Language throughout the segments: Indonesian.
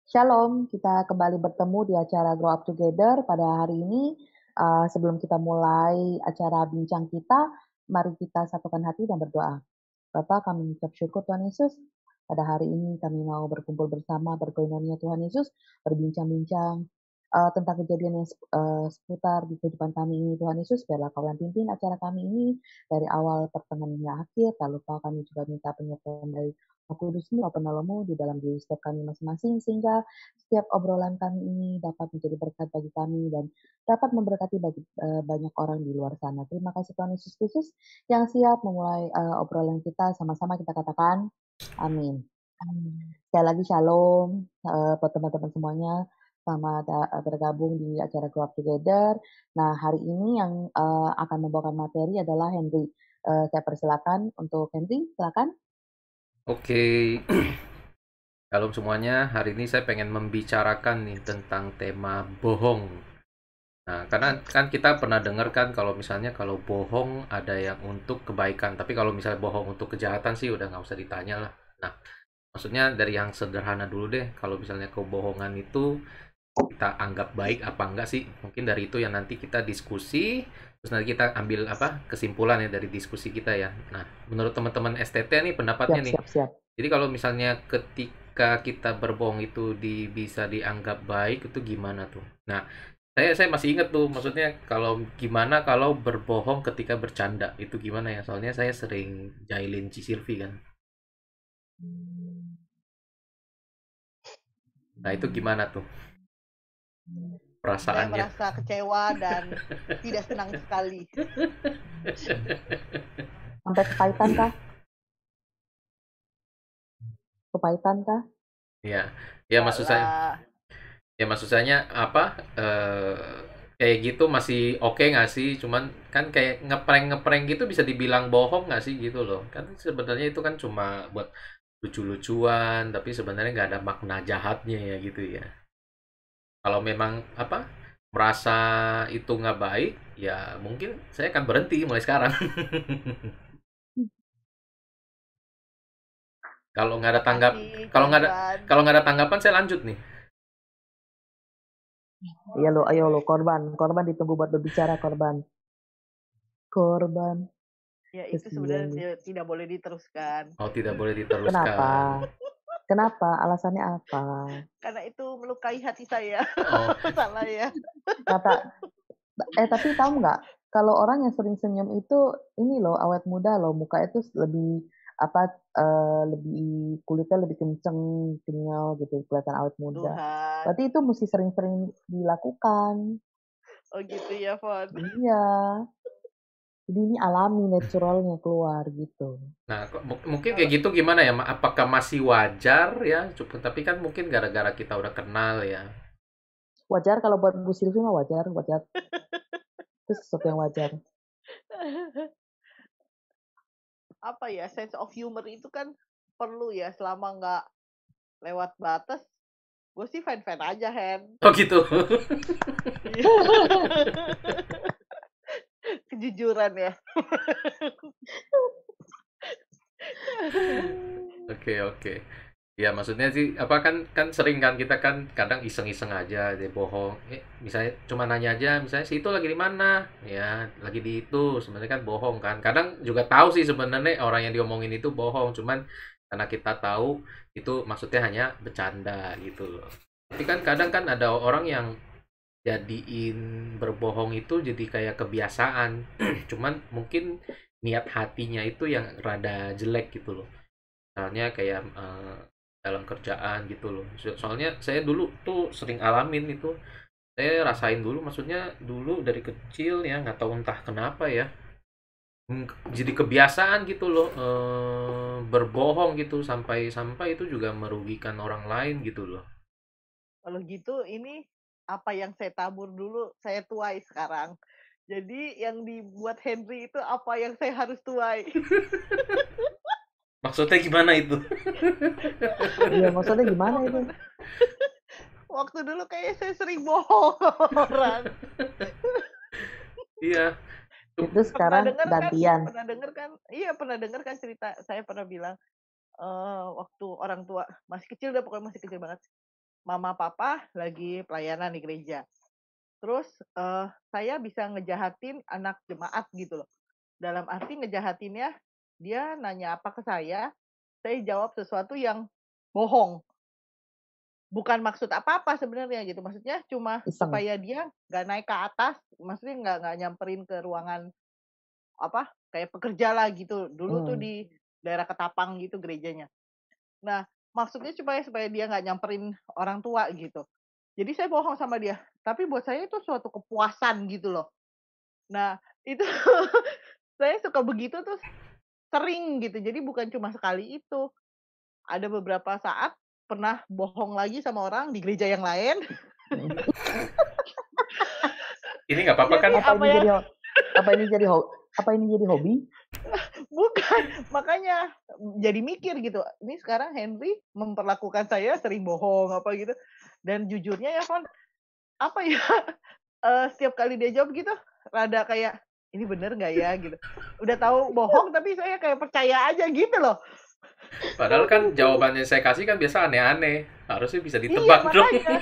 Shalom, kita kembali bertemu di acara Grow Up Together pada hari ini. Sebelum kita mulai acara bincang kita, mari kita satukan hati dan berdoa. Bapa, kami mengucap syukur Tuhan Yesus. Pada hari ini kami mau berkumpul bersama, berkoinonia Tuhan Yesus, berbincang-bincang tentang kejadian yang seputar di kehidupan kami ini Tuhan Yesus. Biarlah Kau yang pimpin acara kami ini dari awal, pertengahan hingga akhir. Tak lupa kami juga minta penyertaan dari Roh Kudus-Mu, penolong-Mu di dalam diri setiap kami masing-masing, sehingga setiap obrolan kami ini dapat menjadi berkat bagi kami dan dapat memberkati bagi banyak orang di luar sana. Terima kasih Tuhan Yesus Kristus yang siap memulai obrolan kita. Sama-sama kita katakan amin. Sekali lagi shalom buat teman-teman semuanya. Selamat bergabung di acara Grow Up Together. Nah, hari ini yang akan membawakan materi adalah Henry. Saya persilakan untuk Henry, silakan. Oke, shalom semuanya. Hari ini saya pengen membicarakan nih tentang tema bohong. Nah, karena kan kita pernah dengar kan kalau misalnya kalau bohong ada yang untuk kebaikan, tapi kalau misalnya bohong untuk kejahatan sih udah nggak usah ditanya lah. Nah, maksudnya dari yang sederhana dulu deh. Kalau misalnya kebohongan itu kita anggap baik apa enggak sih? Mungkin dari itu yang nanti kita diskusi, terus nanti kita ambil apa kesimpulan ya dari diskusi kita ya. Nah, menurut teman-teman STT nih pendapatnya Siap, nih. siap, siap. Jadi kalau misalnya ketika kita berbohong itu bisa dianggap baik itu gimana tuh? Nah, saya masih ingat tuh maksudnya kalau gimana kalau berbohong ketika bercanda itu gimana ya? Soalnya saya sering jahilin Ci Silvi kan. Nah, itu gimana tuh Saya perasaannya? merasa kecewa dan tidak senang sekali. Sampai kepahitan kah? Kepahitan kah? Ya, ya maksud saya, Lah, maksud saya apa? Kayak gitu masih oke nggak sih? Cuman kan kayak ngeprank gitu bisa dibilang bohong nggak sih gitu loh? Kan sebenarnya itu kan cuma buat lucu-lucuan, tapi sebenarnya nggak ada makna jahatnya ya gitu ya. Kalau memang apa merasa itu nggak baik, ya mungkin saya akan berhenti mulai sekarang. Kalau nggak ada tanggap, makasih kalau Kak nggak ada Juan. kalau nggak ada tanggapan saya lanjut nih. Iya lo, ayo lo korban ditunggu buat berbicara korban. Korban, Ya itu kesian nih. sebenarnya tidak boleh diteruskan. Oh tidak boleh Kenapa? diteruskan. Kenapa? Alasannya apa? Karena itu melukai hati saya. Oh Salah ya. Kata, tapi tahu nggak? Kalau orang yang sering senyum itu, ini loh, awet muda loh, muka itu lebih apa? Lebih kulitnya lebih kenceng, kenyal gitu, kelihatan awet muda. Tuhan. Berarti itu mesti sering-sering dilakukan. Oh gitu ya, Fon. Iya. Jadi ini alami, naturalnya keluar gitu. Nah, mungkin Kalau kayak gitu gimana ya? Apakah masih wajar ya? Cukup, tapi kan mungkin gara-gara kita udah kenal ya. Wajar kalau buat Bu Sylvie mah wajar, wajar. Itu sesuatu yang wajar. apa ya, sense of humor itu kan perlu ya, selama nggak lewat batas. Gue sih fan-fan aja, Hen. Oh gitu. Kejujuran ya. Oke, oke. Ya maksudnya sih apa kan kan sering kan kita kan kadang iseng-iseng aja dia bohong. Misalnya cuma nanya aja, misalnya si itu lagi di mana? Ya, lagi di itu. Sebenarnya kan bohong kan. Kadang juga tahu sih sebenarnya orang yang diomongin itu bohong, cuman karena kita tahu itu maksudnya hanya bercanda gitu loh. Tapi kan kadang kan ada orang yang jadiin berbohong itu jadi kayak kebiasaan. Cuman mungkin niat hatinya itu yang rada jelek gitu loh. Misalnya kayak dalam kerjaan gitu loh. Soalnya saya dulu tuh sering alamin itu. Saya rasain dulu, maksudnya dulu dari kecil ya nggak tahu entah kenapa ya. Jadi kebiasaan gitu loh berbohong gitu sampai itu juga merugikan orang lain gitu loh. Kalau gitu ini apa yang saya tabur dulu saya tuai sekarang. Jadi yang dibuat Henry itu apa yang saya harus tuai. Maksudnya gimana itu? Iya, maksudnya gimana itu? Waktu dulu kayaknya saya sering bohong sama orang. Iya. Itu Pernah sekarang denger kan? gantian. Pernah denger kan? Iya, pernah denger kan cerita saya pernah bilang waktu orang tua masih kecil, udah pokoknya masih kecil banget. mama papa lagi pelayanan di gereja. Terus saya bisa ngejahatin anak jemaat gitu loh. Dalam arti ngejahatinnya, dia nanya apa ke saya jawab sesuatu yang bohong. Bukan maksud apa-apa sebenarnya gitu, maksudnya cuma Iseng. supaya dia nggak naik ke atas, maksudnya nggak nyamperin ke ruangan, apa, kayak pekerja lah gitu. Dulu tuh di daerah Ketapang gitu gerejanya. Nah, maksudnya supaya supaya dia nggak nyamperin orang tua gitu. Jadi saya bohong sama dia, tapi buat saya itu suatu kepuasan gitu loh. Nah, itu saya suka begitu tuh sering gitu, jadi bukan cuma sekali itu. Ada beberapa saat pernah bohong lagi sama orang di gereja yang lain. Ini nggak apa-apa kan? Jadi Apa ini jadi hobi? Bukan, makanya jadi mikir gitu. Ini sekarang Henry memperlakukan saya sering bohong apa gitu. Dan jujurnya ya Fon, apa ya? Setiap kali dia jawab gitu, rada kayak ini bener nggak ya gitu. Udah tahu bohong tapi saya kayak percaya aja gitu loh. Padahal kan jawabannya saya kasih kan biasa aneh-aneh. Harusnya bisa Iya ditebak dong. makanya.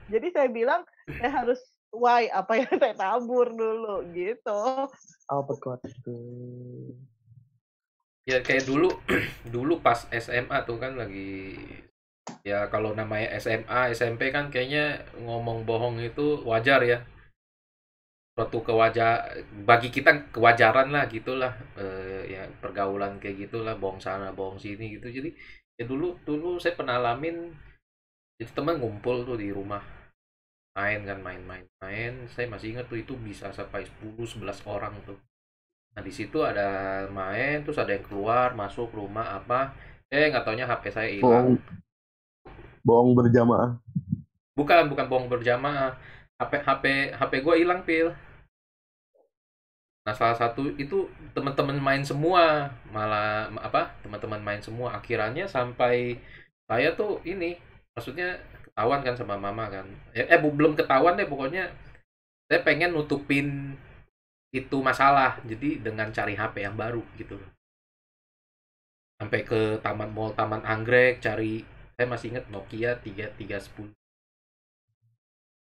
Jadi saya bilang saya harus why apa yang saya tabur dulu gitu. Oh, begitu. Ya kayak dulu dulu pas SMA tuh kan lagi, ya kalau namanya SMA, SMP kan kayaknya ngomong bohong itu wajar ya. Suatu bagi kita kewajaran lah gitulah, ya pergaulan kayak gitulah, bohong sana bohong sini gitu. Jadi ya dulu dulu saya pernah alamin, itu teman ngumpul tuh di rumah, main, saya masih ingat tuh itu bisa sampai 10 11 orang tuh. Nah di situ ada main, terus ada yang keluar masuk rumah apa, nggak taunya HP saya hilang. Bohong berjamaah. Bukan bohong berjamaah, HP gue hilang, Pil. Nah salah satu itu teman-teman main semua, malah apa, teman-teman main semua, akhirannya sampai saya tuh ini, maksudnya ketahuan kan sama mama kan, belum ketahuan deh pokoknya, saya pengen nutupin itu masalah jadi dengan cari HP yang baru gitu, sampai ke taman mall, taman anggrek cari, saya masih ingat Nokia 3310.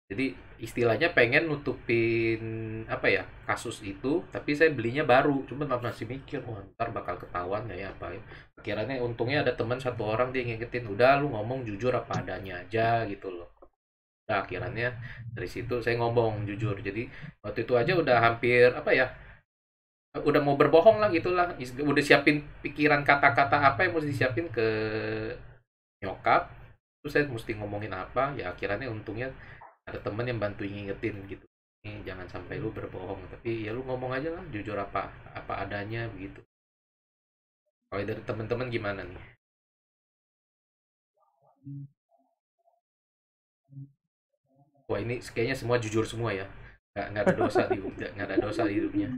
Jadi istilahnya pengen nutupin apa ya, kasus itu, tapi saya belinya baru, cuman masih mikir, wah ntar bakal ketahuan nggak ya apa ya. Akhirnya untungnya ada teman satu orang dia ngingetin, udah lu ngomong jujur apa adanya aja gitu loh. Nah akhirnya dari situ saya ngomong jujur, jadi waktu itu aja udah hampir apa ya, udah mau berbohong lah gitulah, udah siapin pikiran kata-kata apa yang mesti disiapin ke nyokap, terus saya mesti ngomongin apa ya. Akhirnya untungnya ada temen yang bantu ngingetin gitu, ini jangan sampai lu berbohong, tapi ya lu ngomong aja lah jujur apa apa adanya begitu. Kalau dari teman-teman gimana nih? Wah ini kayaknya semua jujur semua ya, nggak ada dosa di nggak ada dosa di hidupnya.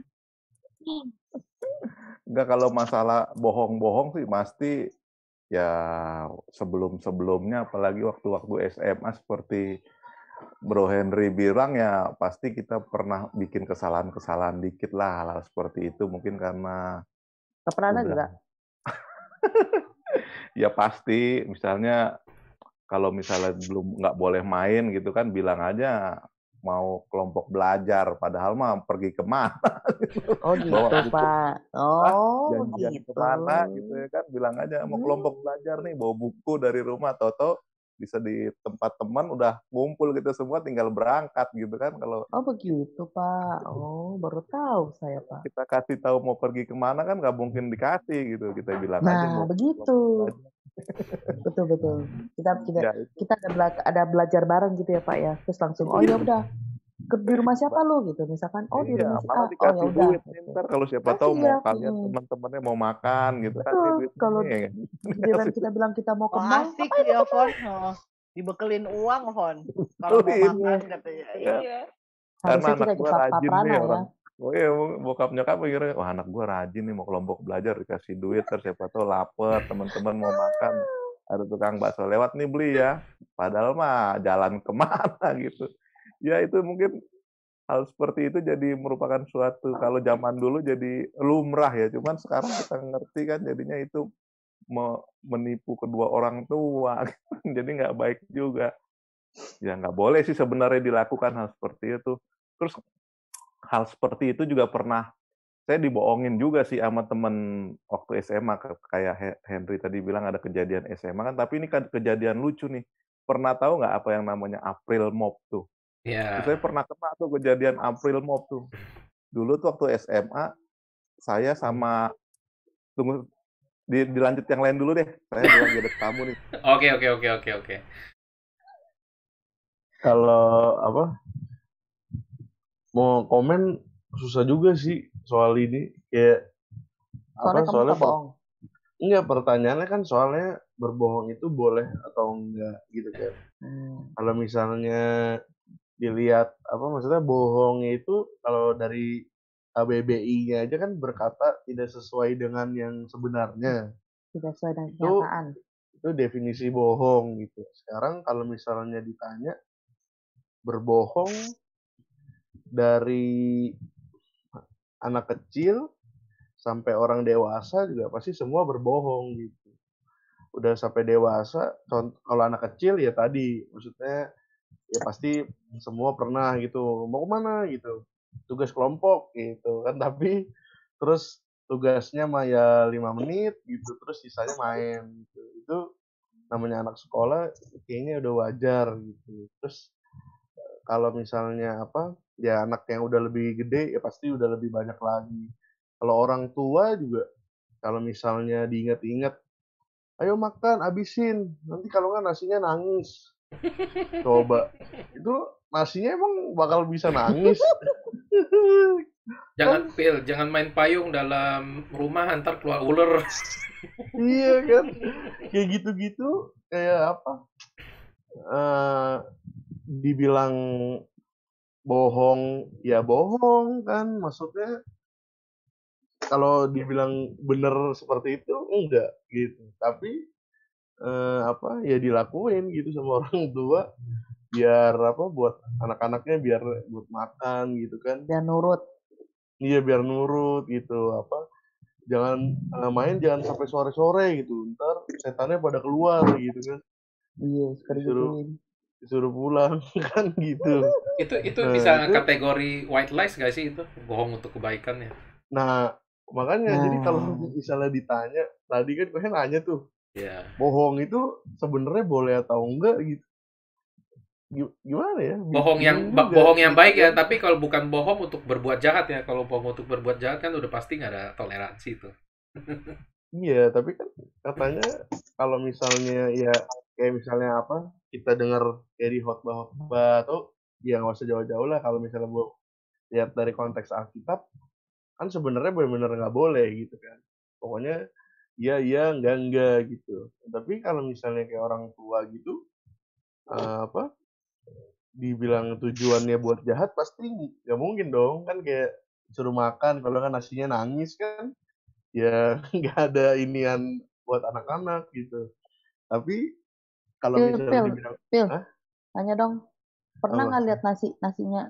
Enggak, kalau masalah bohong-bohong sih pasti ya sebelum-sebelumnya, apalagi waktu-waktu SMA seperti Bro Henry bilang, ya pasti kita pernah bikin kesalahan-kesalahan dikit lah, hal-hal seperti itu mungkin karena Pernah udah juga. ya pasti misalnya kalau misalnya belum nggak boleh main gitu kan, bilang aja mau kelompok belajar, padahal mah pergi kemana gitu. Oh gitu, Bawa buku, Pak. ah, Oh janjian begitu. kemana gitu ya kan, bilang aja mau kelompok belajar nih, bawa buku dari rumah, toto bisa di tempat teman udah ngumpul kita semua, tinggal berangkat gitu kan. Kalau Oh begitu, Pak. Oh, baru tahu saya, Pak. kita kasih tahu mau pergi kemana kan nggak mungkin dikasih gitu, kita bilang aja Nah, mau begitu. kelompok belajar. Betul. Kita Ya kita ada belajar bareng gitu ya, Pak ya. Terus langsung, oh ya udah, di rumah siapa lu gitu. Misalkan, oh di iya, rumah si malah A. Oh ya dikasih udah. duit nih, Gitu. ntar kalau siapa tahu Kasih mau ya. kalian teman-temannya mau makan gitu kan, nih Betul. duitnya Kalau nih. giliran kita bilang kita mau ke Oh mall, asik ngapain lu ya ke mall? Fon. Oh, dibekelin uang Fon. Kalau mau Beliin. makan katanya. Ya, Iya. karena Harusnya anak kita ikut gua rajin nih paprana ya. orang. Oh iya, bokap nyokap mikirnya, wah anak gua rajin nih mau kelompok belajar, dikasih duit, terus siapa tahu lapar, teman-teman mau makan, ada tukang bakso lewat nih beli ya. Padahal mah jalan kemana gitu. Ya itu mungkin hal seperti itu jadi merupakan suatu, kalau zaman dulu jadi lumrah ya, cuman sekarang kita ngerti kan, jadinya itu menipu kedua orang tua. Jadi nggak baik juga. Ya nggak boleh sih sebenarnya dilakukan hal seperti itu. Terus hal seperti itu juga pernah saya dibohongin juga sih sama temen waktu SMA, kayak Henry tadi bilang ada kejadian SMA kan, tapi ini kan kejadian lucu nih. Pernah tahu nggak apa yang namanya April Mop tuh? Terus saya Ya. pernah kena tuh kejadian April Mop tuh. Dulu tuh waktu SMA, saya sama tunggu dilanjut yang lain dulu deh. Saya lagi ada tamu nih. Oke. Kalau apa mau komen susah juga sih soal ini, kayak Soalnya kamu suka bohong. enggak, pertanyaannya kan soalnya berbohong itu boleh atau enggak gitu kan. Kalau misalnya dilihat apa maksudnya bohongnya itu kalau dari KBBI-nya aja kan berkata tidak sesuai dengan yang sebenarnya. Tidak sesuai dengan kenyataan. Itu definisi bohong gitu. Sekarang kalau misalnya ditanya berbohong dari anak kecil sampai orang dewasa juga pasti semua berbohong gitu. Udah sampai dewasa, kalau anak kecil ya tadi, maksudnya ya pasti semua pernah gitu, mau kemana gitu, tugas kelompok gitu kan, tapi terus tugasnya mah ya 5 menit gitu, terus sisanya main gitu. Itu namanya anak sekolah kayaknya udah wajar gitu. Terus kalau misalnya apa ya anak yang udah lebih gede ya pasti udah lebih banyak lagi. Kalau orang tua juga kalau misalnya diingat-ingat, ayo makan habisin, nanti kalau nggak nasinya nangis. Coba itu nasinya emang bakal bisa nangis. Jangan main payung dalam rumah, ntar keluar ular. Iya kan, kayak gitu-gitu kayak apa? Dibilang bohong ya bohong kan, maksudnya kalau dibilang bener seperti itu enggak gitu, tapi apa ya dilakuin gitu sama orang tua biar apa buat anak-anaknya biar buat makan gitu kan. Biar nurut. Iya biar nurut gitu, apa jangan main jangan sampai sore-sore gitu, ntar setannya pada keluar gitu kan. Iya, Disuruh pulang kan gitu. Itu Nah, bisa itu kategori white lies gak sih itu? Bohong untuk kebaikan ya? nah makanya jadi kalau misalnya ditanya tadi kan kalian nanya tuh, Ya. bohong itu sebenarnya boleh atau enggak gitu. Gimana ya? Bohong yang baik ya, tapi kalau bukan bohong untuk berbuat jahat ya. Kalau bohong untuk berbuat jahat kan udah pasti nggak ada toleransi itu. Iya, tapi kan katanya kalau misalnya ya kayak misalnya apa kita dengar kayak di khotbah atau ya nggak usah jauh-jauh lah, kalau misalnya bu lihat dari konteks Alkitab kan sebenarnya benar-benar nggak boleh gitu kan. Pokoknya iya enggak gitu. Tapi kalau misalnya kayak orang tua gitu apa dibilang tujuannya buat jahat pasti nggak mungkin dong kan, kayak suruh makan kalau kan nasinya nangis kan ya nggak ada inian buat anak-anak gitu. Tapi kalau misalnya dibilang tanya dong, pernah nggak lihat nasinya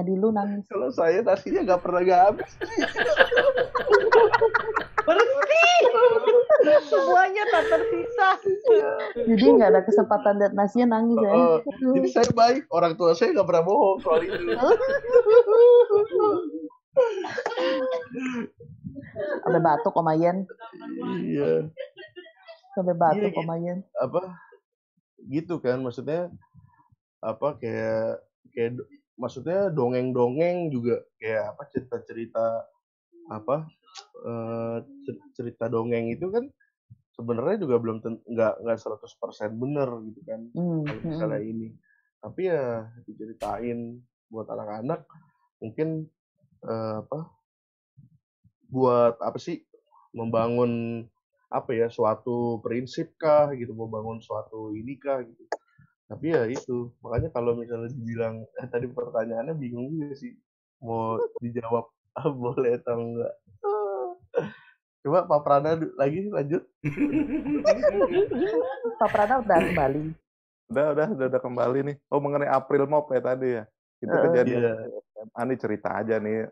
di lu nangis? Kalau saya nasinya nggak pernah habis. Bersih, semuanya tak tersisa. Jadi nggak ada kesempatan lihat nasinya nangis ya. Jadi saya baik, orang tua saya nggak pernah bohong soal itu. Sampai batuk Om Ayen. Iya. Sampai batuk Om Ayen. Apa? Gitu kan, maksudnya apa kayak maksudnya dongeng-dongeng juga kayak apa cerita-cerita apa cerita dongeng itu kan sebenarnya juga belum nggak 100% benar gitu kan kalau misalnya ini. Tapi ya diceritain buat anak-anak mungkin apa buat apa sih membangun apa ya suatu prinsip kah gitu, membangun suatu ini kah gitu. Tapi ya itu makanya kalau misalnya dibilang tadi pertanyaannya bingung juga sih mau dijawab boleh atau enggak. Coba Pak Prana lagi lanjut. Pak Prana udah kembali. Udah kembali nih. Oh, mengenai April Mop ya tadi ya. Itu kejadian SMA nih, cerita aja nih.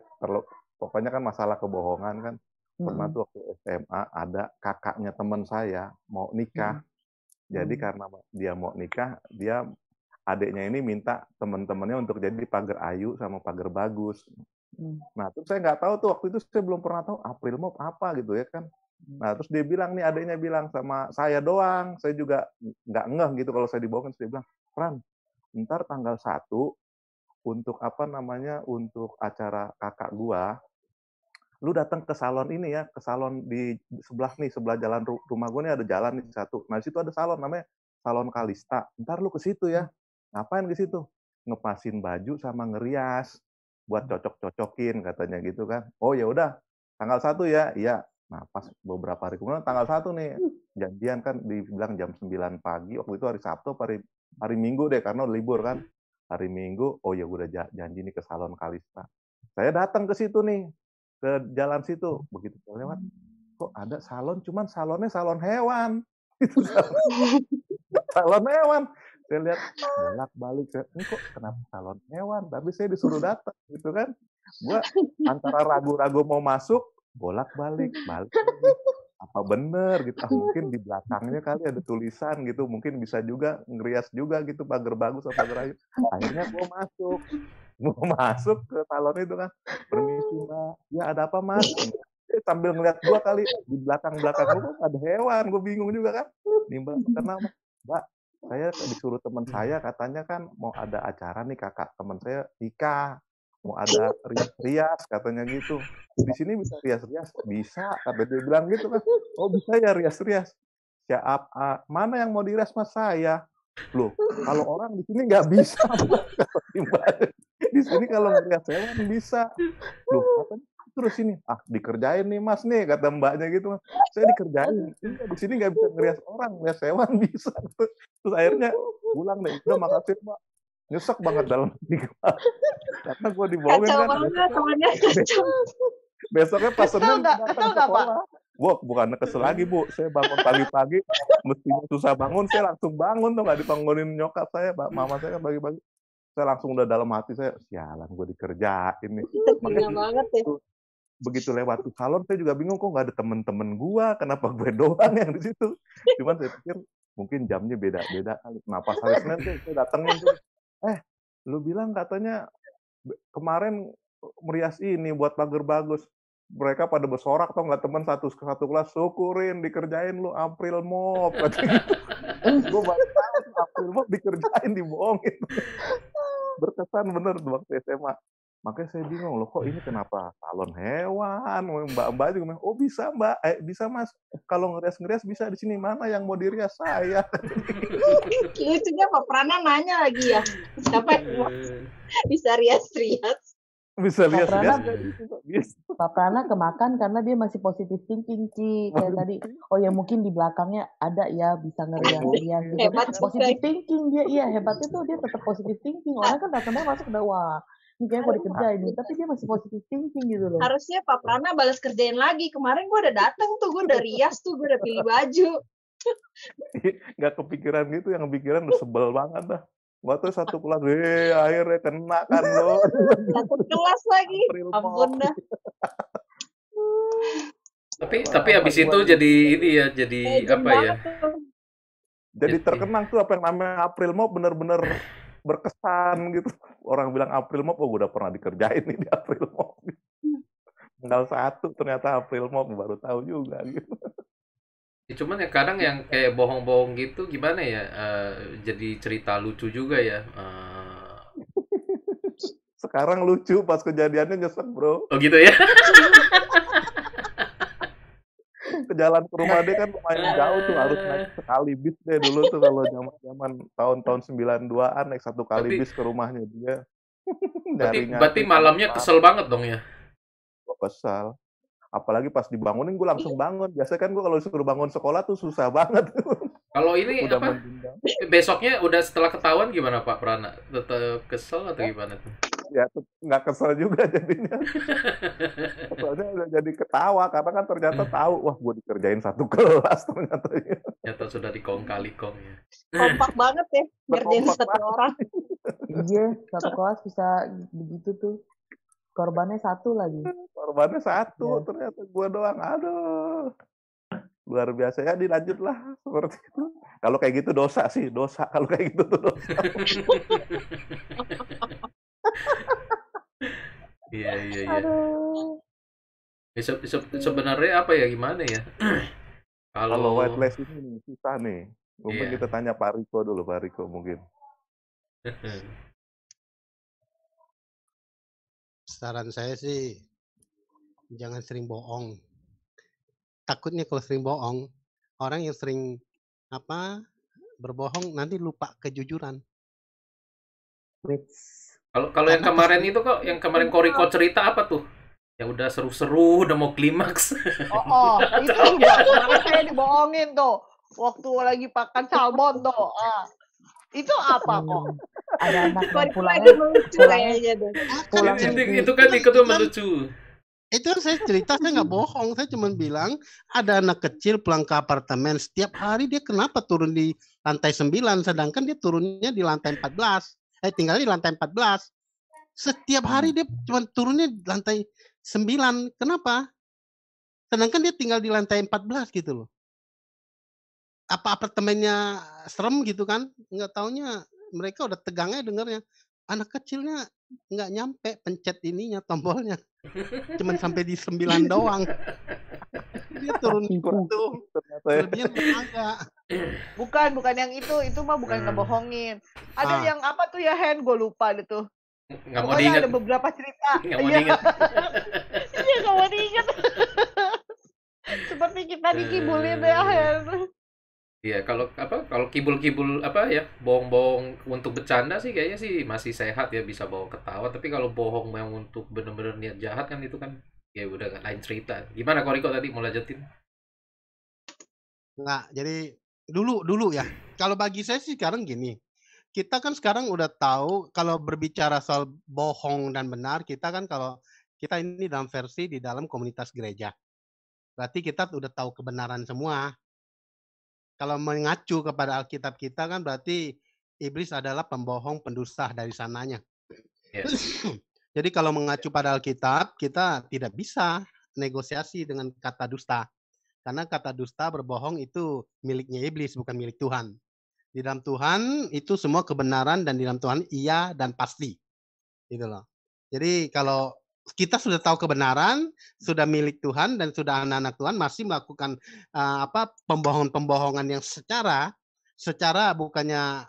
Pokoknya kan masalah kebohongan kan. Pernah Mm-mm. tuh waktu SMA ada kakaknya teman saya mau nikah. Jadi Mm. karena dia mau nikah, dia adiknya ini minta teman-temannya untuk jadi pagar ayu sama pagar bagus. Mm. Nah, terus saya nggak tahu tuh waktu itu saya belum pernah tahu April Mop apa gitu ya kan. Nah, terus dia bilang nih adiknya bilang sama saya doang, saya juga nggak ngeh gitu kalau saya dibohongin. Dia bilang, Pran, ntar tanggal 1 untuk apa namanya untuk acara kakak gua, lu datang ke salon ini ya, ke salon di sebelah nih, sebelah jalan rumah gua nih ada jalan nih satu. Nah, di situ ada salon namanya Salon Kalista. Ntar lu ke situ ya. Ngapain ke situ? Ngepasin baju sama ngerias buat cocok-cocokin katanya gitu kan. Oh ya udah, tanggal 1 ya. Iya. Nah, pas beberapa hari kemudian tanggal 1 nih, janjian kan dibilang jam 9 pagi. Waktu itu hari Sabtu, hari Minggu deh karena udah libur kan. Hari Minggu, oh ya udah janji nih ke Salon Kalista. Saya datang ke situ nih, ke jalan situ. Begitu saya lewat, kok ada salon, cuman salonnya salon hewan. Itu salon hewan. Saya lihat bolak-balik, ini kok kenapa salon hewan? Tapi saya disuruh datang gitu kan. Gua antara ragu-ragu mau masuk, bolak-balik, balik lagi. Apa bener gitu? Mungkin di belakangnya kali ada tulisan gitu, mungkin bisa juga ngerias juga gitu pagar bagus atau pagar ayu. Akhirnya gua masuk. Mau masuk ke salon itu kan, permisi mbak, ya ada apa mas? Sambil ngeliat gua kali di belakang lu kok ada hewan, gue bingung juga kan. Nih mbak, kenapa? Mbak, saya disuruh teman saya katanya kan mau ada acara nih kakak teman saya nikah, mau ada rias-rias katanya gitu. Di sini bisa rias-rias? Bisa, kata dia bilang gitu kan. Oh bisa ya rias-rias. Siap, mana yang mau dirias mas saya? Loh, kalau orang di sini nggak bisa, mbak. Di sini kalau ngerias hewan bisa. Loh, katanya terus ini, dikerjain nih mas nih, kata mbaknya gitu. Saya dikerjain, di sini nggak bisa ngerias orang, ngerias hewan bisa. Terus akhirnya pulang deh, udah makasih mbak. Nyesek banget dalam hati gue. Karena gue dibohongin Kacau kan. banget, temannya kacau. Besoknya pas Kesel Senin nggak? datang Kesel nggak, Pak? sekolah. Wah, bukannya kesel lagi, Bu. Saya bangun pagi-pagi, mestinya susah bangun, saya langsung bangun tuh, nggak dibangunin nyokap saya, mama saya kan pagi-pagi. Saya langsung udah dalam hati saya, sialan gue dikerjain nih. Gila banget ya. Begitu lewat tuh salon, saya juga bingung kok nggak ada temen-temen gue, kenapa gue doang yang di situ. Cuman saya pikir mungkin jamnya beda-beda kali. Nah pas hari Senin tuh saya datengin tuh, lu bilang katanya kemarin merias ini buat pagar bagus. Mereka pada bersorak tau nggak teman satu kelas, syukurin dikerjain lu April Mop katanya gitu. Gue baru tahu April Mop dikerjain, dibohongin. Berkesan bener waktu SMA. Makanya saya bingung loh, kok ini kenapa salon hewan? Mbak-mbak juga bilang, oh bisa mbak, bisa mas. Kalau ngerias-ngerias bisa di sini, mana yang mau dirias saya? Lucunya Pak Prana nanya lagi ya, siapa yang bisa rias-rias? Bisa rias-rias. Pak Prana kemakan karena dia masih positive thinking, Ci. Kayak tadi, oh ya mungkin di belakangnya ada ya bisa ngerias-rias gitu. Hebat Positive thinking dia, iya hebatnya tuh dia tetap positive thinking. Orang kan datangnya masuk udah wah, ini kayaknya gue dikerjain nih, tapi dia masih positive thinking gitu loh. Harusnya Pak Prana balas kerjain lagi. Kemarin gue udah datang tuh, gue udah rias tuh, gue udah pilih baju. Nggak kepikiran gitu, yang kepikiran udah sebel banget dah. Waktu satu kelas, akhirnya kena kan lo. Satu kelas lagi, ampun dah. Tapi habis itu jadi ini ya, jadi apa ya? Jadi terkenang tuh apa yang namanya April Mop, bener-bener berkesan gitu. Orang bilang April Mop, oh gue udah pernah dikerjain nih di April Mop. Tanggal 1 ternyata April Mop, baru tahu juga gitu. Cuman ya kadang yang kayak bohong-bohong gitu gimana ya, jadi cerita lucu juga ya. Sekarang lucu, pas kejadiannya nyesek bro. Oh gitu ya? Ke jalan ke rumah dia kan lumayan jauh tuh, harus naik sekali bis deh dulu tuh kalau zaman tahun-tahun 92-an naik satu kali bis ke rumahnya dia. Berarti malamnya kesel banget dong ya? Kesel. Apalagi pas dibangunin gue langsung bangun. Biasanya kan gue kalau disuruh bangun sekolah tuh susah banget. Kalau ini udah apa? Besoknya udah setelah ketahuan gimana Pak Prana? Tetap kesel atau gimana tuh? Ya nggak kesel juga jadinya. Soalnya udah jadi ketawa karena kan ternyata tahu, wah gue dikerjain satu kelas ternyata. Ternyata sudah dikong kali kong ya. Kompak banget ya, ngerjain satu orang. Iya, satu kelas bisa begitu tuh. Korbannya satu lagi. Korbannya satu, Ya. ternyata gue doang. Aduh, luar biasa ya. Dilanjutlah seperti itu. Kalau kayak gitu dosa sih, dosa. Kalau kayak gitu tuh dosa. Iya. Aduh. Sebenarnya apa ya, gimana ya? Kalau white Kalau lies ini nih, susah nih. Mungkin iya. kita tanya Pak Riko dulu, Pak Riko mungkin. Saran saya sih jangan sering bohong. Takutnya kalau sering bohong, orang yang sering berbohong nanti lupa kejujuran. Kalau yang Karena kemarin itu kok, yang kemarin Koriko cerita apa tuh? Yang udah seru-seru, udah mau klimaks. Itu juga kemarin saya dibohongin tuh waktu lagi makan salmon tuh. Itu apa kok? Ada anak yang Koriko pulangnya lagi melucu kayaknya deh. pulangnya Itu kan ikut melucu. itu saya cerita, saya nggak bohong, saya cuma bilang ada anak kecil pulang ke apartemen setiap hari, dia kenapa turun di lantai 9 sedangkan dia turunnya di lantai 14, tinggalnya di lantai 14. Setiap hari dia cuma turunnya di lantai 9, kenapa? Sedangkan dia tinggal di lantai 14 gitu loh. Apa apartemennya serem gitu kan? Nggak taunya mereka udah tegangnya dengernya. Anak kecilnya nggak nyampe pencet ininya, tombolnya. Cuman sampai di 9 doang. Dia turun tipu. itu. Ternyata ya. Kelebihan agak. Bukan yang itu mah bukan ngebohongin. Ada Ah. yang apa tuh ya, Hen? Gue lupa itu. Nggak mau Pokoknya diingat. ada beberapa cerita. Nggak mau Iya. diingat. Iya, nggak mau diingat. Seperti kita dikibulin ya, Hen. Iya, kalau kibul-kibul apa ya, bohong-bohong untuk bercanda sih kayaknya sih masih sehat ya, bisa bawa ketawa. Tapi kalau bohong yang untuk bener-bener niat jahat kan itu kan ya udah lain cerita. Gimana Koriko tadi mau lanjutin? Nggak, jadi dulu ya. Kalau bagi saya sih sekarang gini. Kita kan sekarang udah tahu kalau berbicara soal bohong dan benar, kita kan kalau kita ini dalam versi di dalam komunitas gereja. Berarti kita udah tahu kebenaran semua. Kalau mengacu kepada Alkitab kita kan berarti iblis adalah pembohong, pendusta dari sananya. Ya. Jadi kalau mengacu pada Alkitab, kita tidak bisa negosiasi dengan kata dusta. Karena kata dusta, berbohong itu miliknya iblis, bukan milik Tuhan. Di dalam Tuhan itu semua kebenaran, dan di dalam Tuhan iya dan pasti. Gitu loh. Jadi kalau kita sudah tahu kebenaran, sudah milik Tuhan dan sudah anak-anak Tuhan, masih melakukan pembohongan-pembohongan yang secara bukannya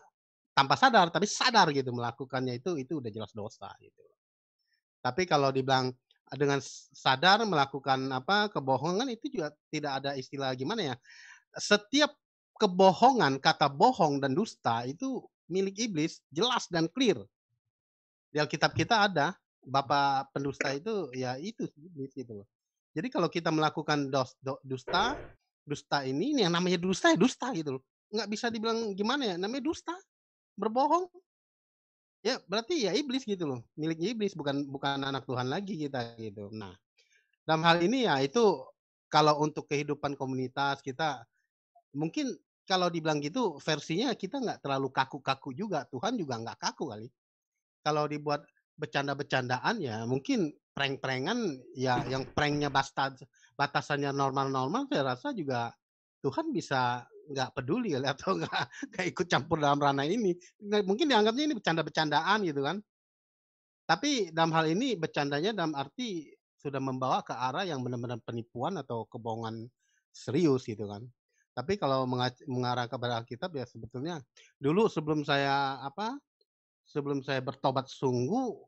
tanpa sadar, tapi sadar gitu melakukannya, itu udah jelas dosa gitu. Tapi kalau dibilang dengan sadar melakukan kebohongan, itu juga tidak ada istilah gimana ya. Setiap kebohongan, kata bohong dan dusta itu milik iblis, jelas dan clear. Di Alkitab kita ada, bapak pendusta itu ya itu iblis gitu loh. Jadi kalau kita melakukan dusta ini yang namanya dusta ya dusta gitu loh. Nggak bisa dibilang gimana ya, namanya dusta, berbohong. Ya berarti ya iblis gitu loh, miliknya iblis, bukan anak Tuhan lagi kita gitu. Nah, dalam hal ini ya itu kalau untuk kehidupan komunitas kita, mungkin kalau dibilang gitu versinya kita nggak terlalu kaku-kaku juga, Tuhan juga nggak kaku kali. Kalau dibuat bercanda-bercandaan ya mungkin prank-prankan ya, yang pranknya batasannya normal-normal, saya rasa juga Tuhan bisa nggak peduli kali, atau nggak ikut campur dalam ranah ini. Mungkin dianggapnya ini bercanda-bercandaan gitu kan. Tapi dalam hal ini bercandanya dalam arti sudah membawa ke arah yang benar-benar penipuan atau kebohongan serius gitu kan. Tapi kalau mengarah kepada Alkitab ya sebetulnya dulu sebelum saya bertobat sungguh,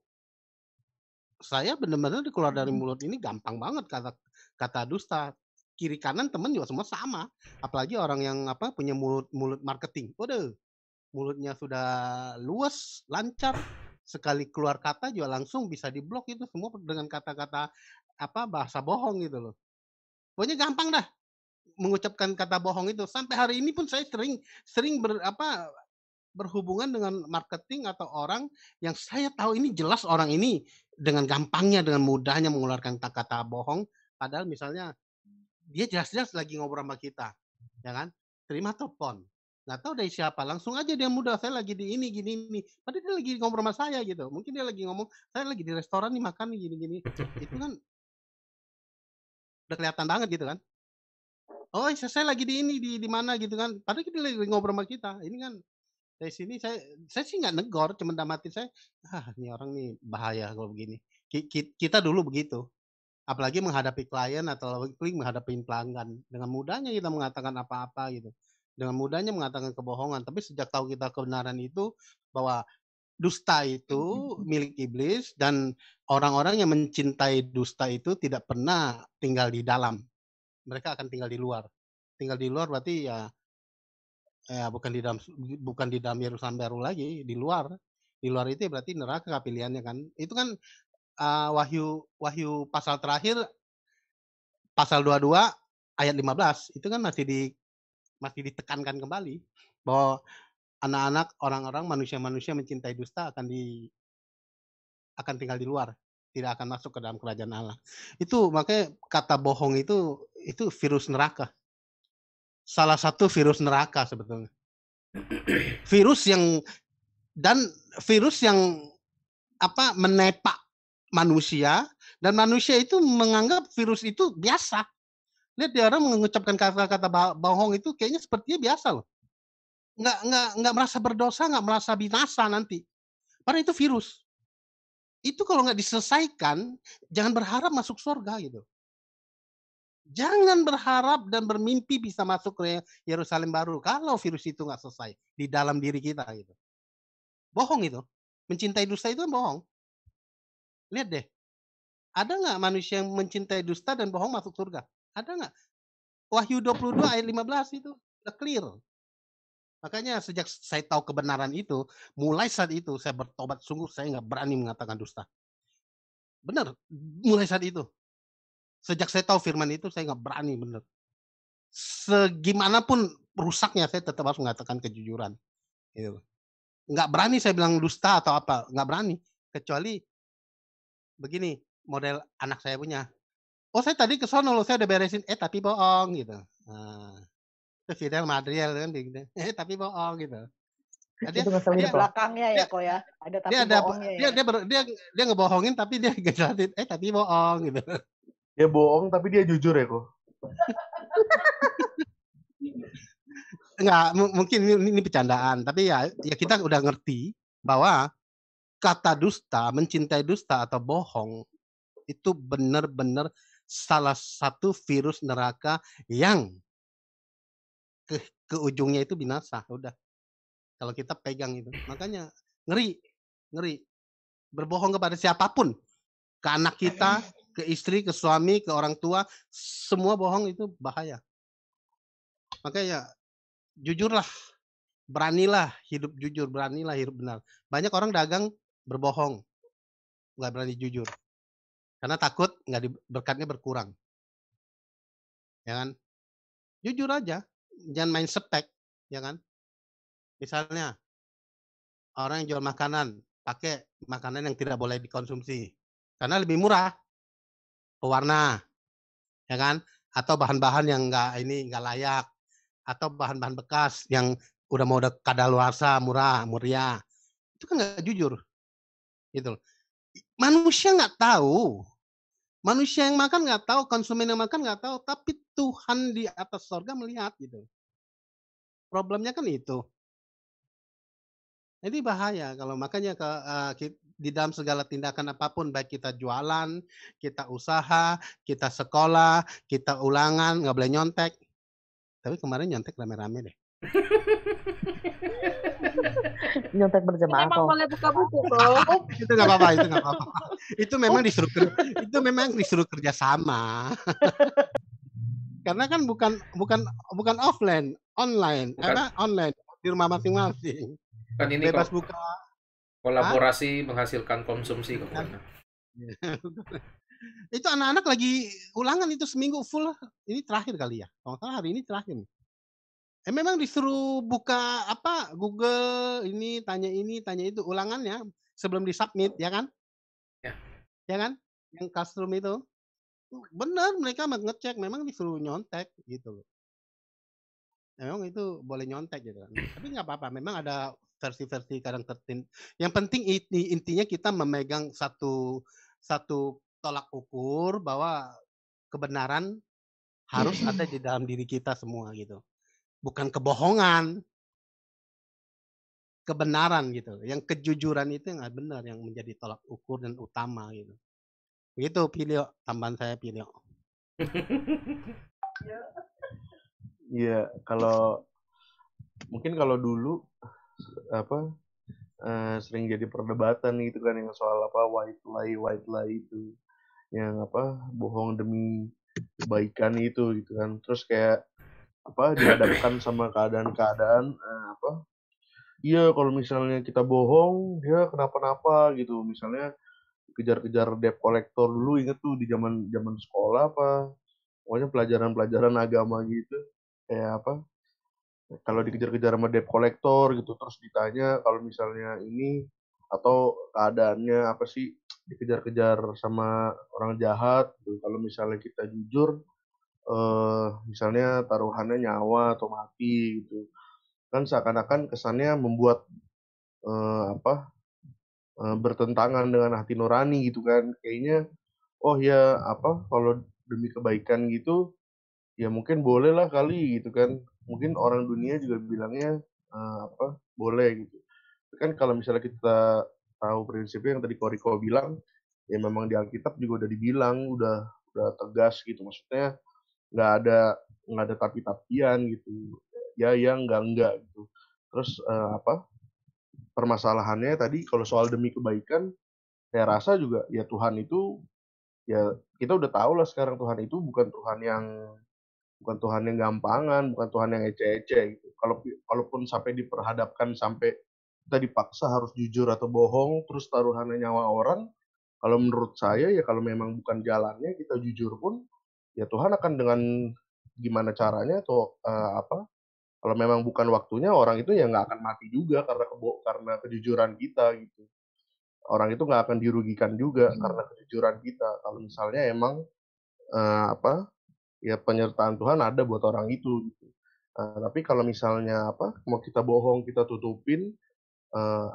saya benar-benar keluar dari mulut ini gampang banget kata dusta. Kiri kanan teman juga semua sama. Apalagi orang yang punya mulut marketing. Waduh, mulutnya sudah luas, lancar. Sekali keluar kata juga langsung bisa diblok, itu semua dengan kata-kata bahasa bohong gitu loh. Pokoknya gampang dah mengucapkan kata bohong itu. Sampai hari ini pun saya sering berhubungan dengan marketing atau orang yang saya tahu ini jelas orang ini dengan gampangnya, dengan mudahnya mengeluarkan kata-kata bohong, padahal misalnya dia jelas-jelas lagi ngobrol sama kita, ya kan? Terima telepon. Nggak tahu dari siapa, langsung aja dia mudah, "Saya lagi di ini, gini, ini." Padahal dia lagi ngobrol sama saya gitu. Mungkin dia lagi ngomong, "Saya lagi di restoran nih, makan nih, gini, gini." Itu kan udah kelihatan banget gitu kan. "Oh, saya lagi di ini, di mana," gitu kan. Padahal dia lagi ngobrol sama kita. Ini kan dari sini saya sih nggak negor, cuma dalam hati saya, "Ah, ini orang nih bahaya kalau begini." Kita dulu begitu. Apalagi menghadapi klien atau menghadapi pelanggan. Dengan mudahnya kita mengatakan apa-apa gitu. Dengan mudahnya mengatakan kebohongan. Tapi sejak tahu kita kebenaran itu, bahwa dusta itu milik iblis dan orang-orang yang mencintai dusta itu tidak pernah tinggal di dalam. Mereka akan tinggal di luar. Tinggal di luar berarti ya bukan di dalam Yerusalem baru lagi, di luar. Di luar itu berarti neraka pilihannya kan. Itu kan Wahyu pasal terakhir, pasal 22 ayat 15 itu kan masih ditekankan kembali bahwa anak-anak, orang-orang, manusia-manusia mencintai dusta akan tinggal di luar, tidak akan masuk ke dalam kerajaan Allah. Itu makanya kata bohong itu virus neraka. Salah satu virus neraka sebetulnya. Virus yang menepak manusia, dan manusia itu menganggap virus itu biasa. Lihat dia orang mengucapkan kata-kata bohong itu kayaknya sepertinya biasa loh. Nggak merasa berdosa, nggak merasa binasa nanti. Padahal itu virus. Itu kalau nggak diselesaikan, jangan berharap masuk surga gitu. Jangan berharap dan bermimpi bisa masuk ke Yerusalem baru kalau virus itu nggak selesai di dalam diri kita gitu. Bohong itu. Mencintai dusta itu kan bohong. Lihat deh. Ada nggak manusia yang mencintai dusta dan bohong masuk surga? Ada nggak? Wahyu 22 ayat 15 itu udah clear. Makanya sejak saya tahu kebenaran itu, mulai saat itu saya bertobat sungguh, saya nggak berani mengatakan dusta. Benar, mulai saat itu. Sejak saya tahu firman itu, saya nggak berani, benar. Segimanapun rusaknya, saya tetap harus mengatakan kejujuran. Gitu. Nggak berani saya bilang dusta atau apa, nggak berani. Kecuali begini, model anak saya punya. Oh, saya tadi ke sono loh, saya udah beresin, tapi bohong gitu. Nah, itu Fidel Madriel kan gitu. Tapi bohong gitu. Nah, Itu ngeselin Ada tuh. belakangnya ya kok ya. Ada tapi bohongnya ya. Dia ngebohongin tapi dia ngejelasin tapi bohong gitu. Dia bohong tapi dia jujur ya kok. Enggak, mungkin ini bercandaan, tapi ya kita udah ngerti bahwa kata dusta, mencintai dusta atau bohong itu benar-benar salah satu virus neraka yang ke ujungnya itu binasa, udah. Kalau kita pegang itu. Makanya ngeri. Berbohong kepada siapapun. Ke anak kita, ke istri, ke suami, ke orang tua, semua bohong itu bahaya. Makanya jujurlah, beranilah hidup jujur, beranilah hidup benar. Banyak orang dagang berbohong, nggak berani jujur, karena takut berkatnya berkurang, ya kan? Jujur aja, jangan main sepek, ya kan? Misalnya orang yang jual makanan, pakai makanan yang tidak boleh dikonsumsi, karena lebih murah, pewarna, ya kan? Atau bahan-bahan yang nggak layak, atau bahan-bahan bekas yang udah kadaluarsa, murah, itu kan nggak jujur, gitu. Manusia nggak tahu, manusia yang makan nggak tahu, konsumen yang makan nggak tahu, tapi Tuhan di atas sorga melihat gitu. Problemnya kan itu. Jadi bahaya kalau makanya di dalam segala tindakan apapun, baik kita jualan, kita usaha, kita sekolah, kita ulangan, nggak boleh nyontek. Tapi kemarin nyontek rame-rame deh. Nyontek berjamaah Memang kok. boleh buka buku kok. Itu nggak apa-apa. Itu memang disuruh kerja sama. Karena kan bukan offline, online, online di rumah masing-masing. Kan ini Bebas buka. Kolaborasi menghasilkan konsumsi kok. Itu anak-anak lagi ulangan itu seminggu full. Ini terakhir kali ya. Kalau salah hari ini terakhir. Memang disuruh buka Google ini tanya itu ulangannya sebelum disubmit, ya kan? Ya kan? Yang classroom itu. Benar, mereka ngecek, memang disuruh nyontek gitu loh. Memang itu boleh nyontek gitu kan. Tapi nggak apa-apa, memang ada versi-versi kadang yang penting intinya kita memegang satu tolak ukur bahwa kebenaran harus ada di dalam diri kita semua gitu. Bukan kebohongan, kebenaran gitu. Yang kejujuran itu yang benar yang menjadi tolak ukur dan utama gitu. Begitu Pilio, tambahan saya Pilio. Iya, kalau mungkin kalau dulu sering jadi perdebatan gitu kan yang soal white lie itu, yang bohong demi kebaikan itu gitu kan. Terus kayak dihadapkan sama keadaan-keadaan iya kalau misalnya kita bohong dia kenapa-napa gitu. Misalnya kejar-kejar debt collector dulu, inget tuh di zaman sekolah pokoknya pelajaran-pelajaran agama gitu, kayak kalau dikejar-kejar sama debt collector gitu, terus ditanya kalau misalnya ini atau keadaannya apa sih dikejar-kejar sama orang jahat gitu. Kalau misalnya kita jujur misalnya taruhannya nyawa atau mati gitu kan, seakan-akan kesannya membuat bertentangan dengan hati nurani gitu kan. Kayaknya oh ya kalau demi kebaikan gitu ya mungkin boleh lah kali gitu kan. Mungkin orang dunia juga bilangnya boleh gitu. Kan kalau misalnya kita tahu prinsipnya yang tadi Koriko bilang, ya memang di Alkitab juga udah dibilang, udah tegas gitu. Maksudnya nggak ada tapi-tapian gitu. Ya enggak gitu. Terus permasalahannya tadi kalau soal demi kebaikan, saya rasa juga ya Tuhan itu ya kita udah tahu lah sekarang Tuhan itu bukan Tuhan yang gampangan, bukan Tuhan yang ece-ece gitu. Kalaupun sampai diperhadapkan sampai kita dipaksa harus jujur atau bohong terus taruhannya nyawa orang, kalau menurut saya ya kalau memang bukan jalannya kita jujur pun ya Tuhan akan dengan gimana caranya atau kalau memang bukan waktunya orang itu ya nggak akan mati juga karena kejujuran kita gitu. Orang itu nggak akan dirugikan juga karena kejujuran kita. Kalau misalnya emang ya penyertaan Tuhan ada buat orang itu gitu. Tapi kalau misalnya mau kita bohong, kita tutupin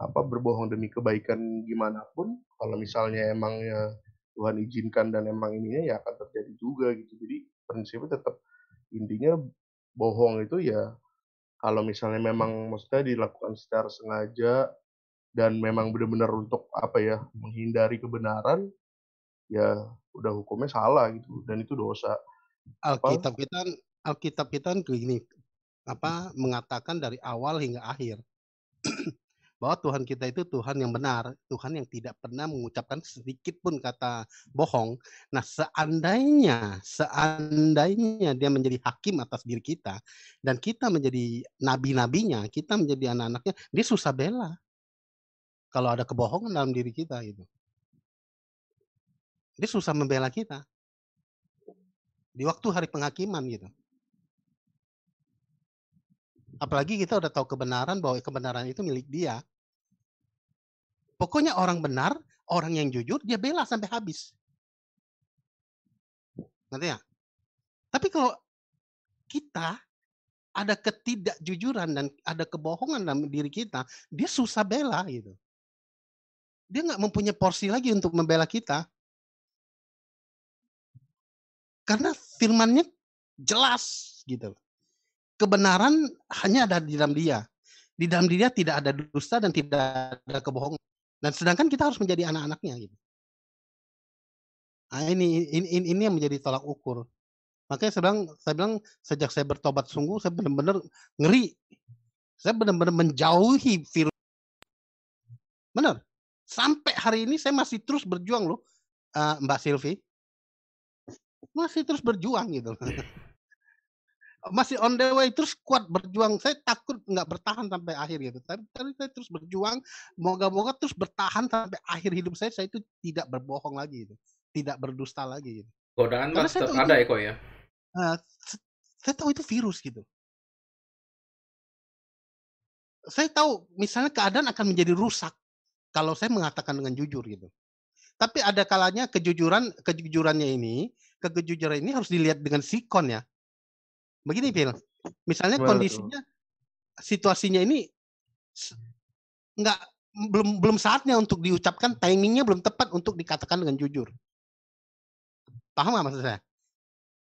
berbohong demi kebaikan gimana pun, kalau misalnya emangnya Tuhan izinkan dan emang ininya ya akan terjadi juga gitu. Jadi prinsipnya tetap intinya bohong itu ya kalau misalnya memang maksudnya dilakukan secara sengaja dan memang benar-benar untuk menghindari kebenaran, ya udah hukumnya salah gitu dan itu dosa. Alkitab kita kan begini, mengatakan dari awal hingga akhir bahwa Tuhan kita itu Tuhan yang benar, Tuhan yang tidak pernah mengucapkan sedikit pun kata bohong. Nah, seandainya dia menjadi hakim atas diri kita dan kita menjadi nabi-nabinya, kita menjadi anak-anaknya, dia susah bela kalau ada kebohongan dalam diri kita gitu. Dia susah membela kita di waktu hari penghakiman gitu. Apalagi kita udah tahu kebenaran bahwa kebenaran itu milik dia. Pokoknya orang benar, orang yang jujur, dia bela sampai habis. Ngerti ya? Tapi kalau kita ada ketidakjujuran dan ada kebohongan dalam diri kita, dia susah bela gitu. Dia nggak mempunyai porsi lagi untuk membela kita. Karena firman-Nya jelas gitu. Kebenaran hanya ada di dalam dia. Di dalam dia tidak ada dusta dan tidak ada kebohongan. Dan sedangkan kita harus menjadi anak-anaknya gitu. Nah, ini yang menjadi tolak ukur. Makanya saya bilang sejak saya bertobat sungguh, saya benar-benar ngeri. Saya benar-benar menjauhi virus. Benar. Sampai hari ini saya masih terus berjuang loh, Mbak Silvi. Masih terus berjuang gitu. Masih on the way, terus kuat berjuang. Saya takut nggak bertahan sampai akhir gitu. Tapi saya terus berjuang. Moga-moga terus bertahan sampai akhir hidup saya itu tidak berbohong lagi gitu. Tidak berdusta lagi gitu. Godaan mas tetap ada ya kok ya. Saya tahu itu virus gitu. Saya tahu misalnya keadaan akan menjadi rusak kalau saya mengatakan dengan jujur gitu. Tapi ada kalanya kejujurannya ini harus dilihat dengan sikon ya. Begini Phil, Misalnya Gimana tuh? kondisinya, situasinya ini nggak belum saatnya untuk diucapkan, timingnya belum tepat untuk dikatakan dengan jujur. Paham nggak maksud saya?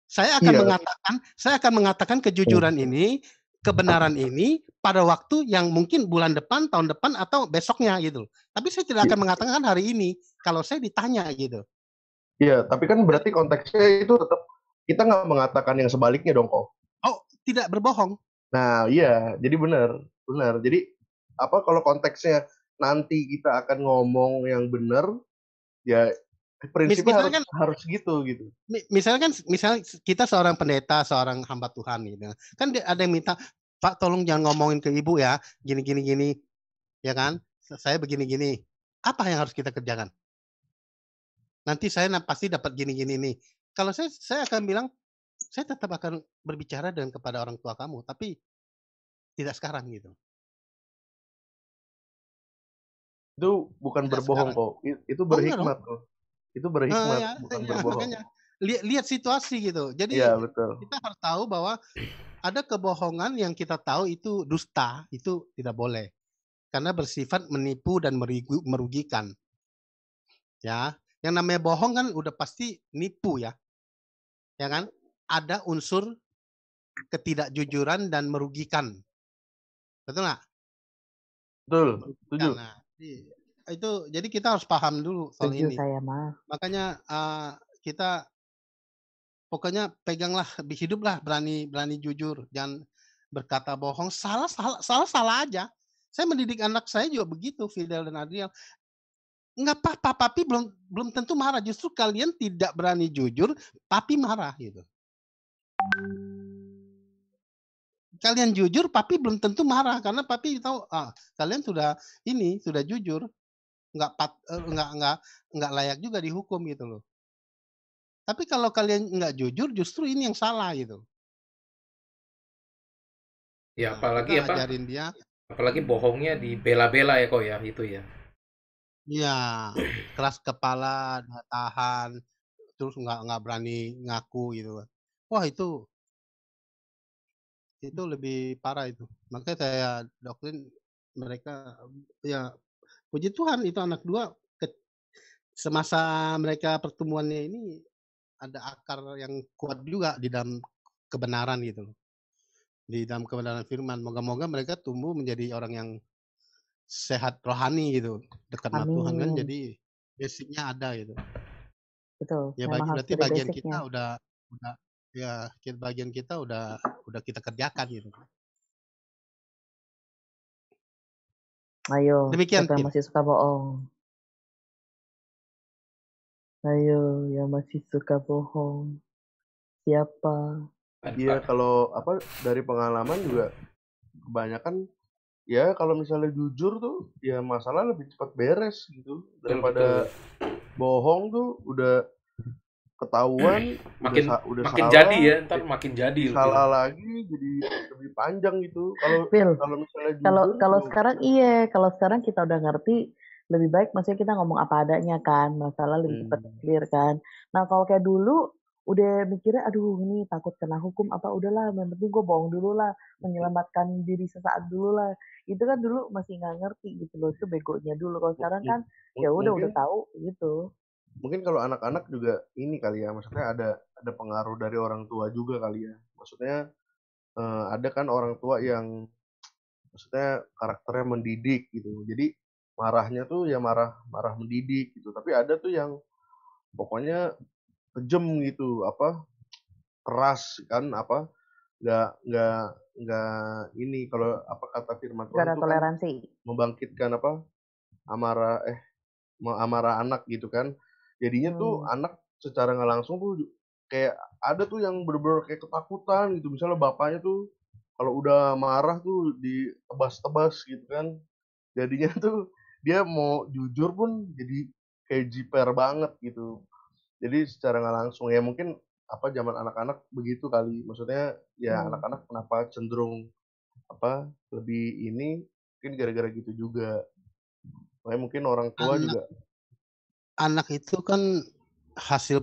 Saya akan mengatakan kejujuran ini, kebenaran ini pada waktu yang mungkin bulan depan, tahun depan, atau besoknya gitu. Tapi saya tidak akan mengatakan hari ini kalau saya ditanya gitu. Iya, tapi kan berarti konteksnya itu tetap kita nggak mengatakan yang sebaliknya dong kok. Oh, tidak berbohong. Nah, iya, jadi benar. Jadi kalau konteksnya nanti kita akan ngomong yang benar, ya prinsipnya harus gitu. Misalnya kita seorang pendeta, seorang hamba Tuhan gitu. Kan ada yang minta, Pak tolong jangan ngomongin ke ibu ya, gini, ya kan? Saya begini. Apa yang harus kita kerjakan? Nanti saya pasti dapat gini nih. Kalau saya akan bilang, saya tetap akan berbicara kepada orang tua kamu, tapi tidak sekarang gitu. Itu bukan berbohong kok. Itu berhikmat kok. Itu berhikmat, bukan berbohong. Makanya lihat situasi gitu. Jadi betul. Kita harus tahu bahwa ada kebohongan yang kita tahu itu dusta, itu tidak boleh. Karena bersifat menipu dan merugikan. Ya, yang namanya bohong kan udah pasti nipu ya. Ya kan? Ada unsur ketidakjujuran dan merugikan. Betul nggak? Betul, setuju. Nah, itu jadi kita harus paham dulu soal Setuju ini. saya mah. Makanya kita pokoknya peganglah, hiduplah berani jujur, jangan berkata bohong. Salah aja. Saya mendidik anak saya juga begitu, Fidel dan Adriel. Nggak apa-apa, papi belum tentu marah. Justru kalian tidak berani jujur, papi marah gitu. Kalian jujur, papi belum tentu marah karena papi tahu kalian sudah jujur, nggak layak juga dihukum gitu loh. Tapi kalau kalian nggak jujur, justru ini yang salah gitu. Ya apalagi ajarin dia. Apalagi bohongnya dibela-bela ya kok ya itu ya. Iya, keras kepala, tahan, terus nggak berani ngaku gitu. Wah itu lebih parah itu. Makanya saya doktrin mereka, ya puji Tuhan itu anak dua semasa mereka pertemuannya ini ada akar yang kuat juga di dalam kebenaran gitu loh. Di dalam kebenaran firman. Moga-moga mereka tumbuh menjadi orang yang sehat rohani gitu, dekat sama Tuhan kan, jadi basicnya ada gitu. Betul. Ya berarti bagian kita udah ya bagian kita udah kita kerjakan gitu. Ayo, demikian siapa yang masih suka bohong? Ayo, yang masih suka bohong. Siapa? Iya, kalau dari pengalaman juga kebanyakan ya kalau misalnya jujur tuh ya masalah lebih cepat beres gitu daripada bohong tuh udah ketahuan makin salah, jadi ya, ntar makin jadi salah lagi jadi lebih panjang gitu. Kalau misalnya jujur kalau sekarang kita udah ngerti, lebih baik maksudnya kita ngomong apa adanya kan, masalah lebih cepat clear kan. Nah kalau kayak dulu udah mikirnya aduh ini takut kena hukum apa, udahlah yang penting gue bohong dulu lah, menyelamatkan diri sesaat dulu lah. Itu kan dulu masih nggak ngerti gitu loh, itu begonya dulu. Kalau sekarang kan ya udah tahu gitu. Mungkin kalau anak-anak juga ini kali ya, maksudnya ada pengaruh dari orang tua juga kali ya. Maksudnya ada kan orang tua yang maksudnya karakternya mendidik gitu. Jadi marahnya tuh ya marah mendidik gitu. Tapi ada tuh yang pokoknya kejam gitu, keras kan, nggak ini kalau kata firman Tuhan itu kan membangkitkan amarah anak gitu kan. Jadinya tuh anak secara nggak langsung tuh kayak ada tuh yang bener-bener kayak ketakutan gitu. Misalnya bapaknya tuh kalau udah marah tuh ditebas-tebas gitu kan. Jadinya tuh dia mau jujur pun jadi kayak jiper banget gitu. Jadi secara nggak langsung ya mungkin zaman anak-anak begitu kali. Maksudnya ya anak-anak kenapa cenderung lebih ini mungkin gara-gara gitu juga. Makanya mungkin orang tua juga. Anak itu kan hasil